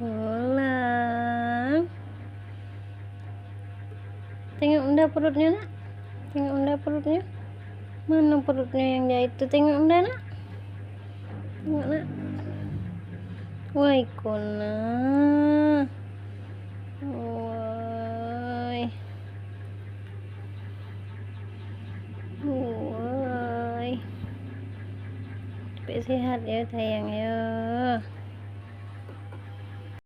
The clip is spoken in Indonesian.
Pulang. Tengok unda perutnya nak. Tengok unda perutnya. Mana perutnya yang jahit tuh? Tengok unda nak. Tengok nak. Woi kona. Woi. Woi. Sampai sehat ya sayang ya.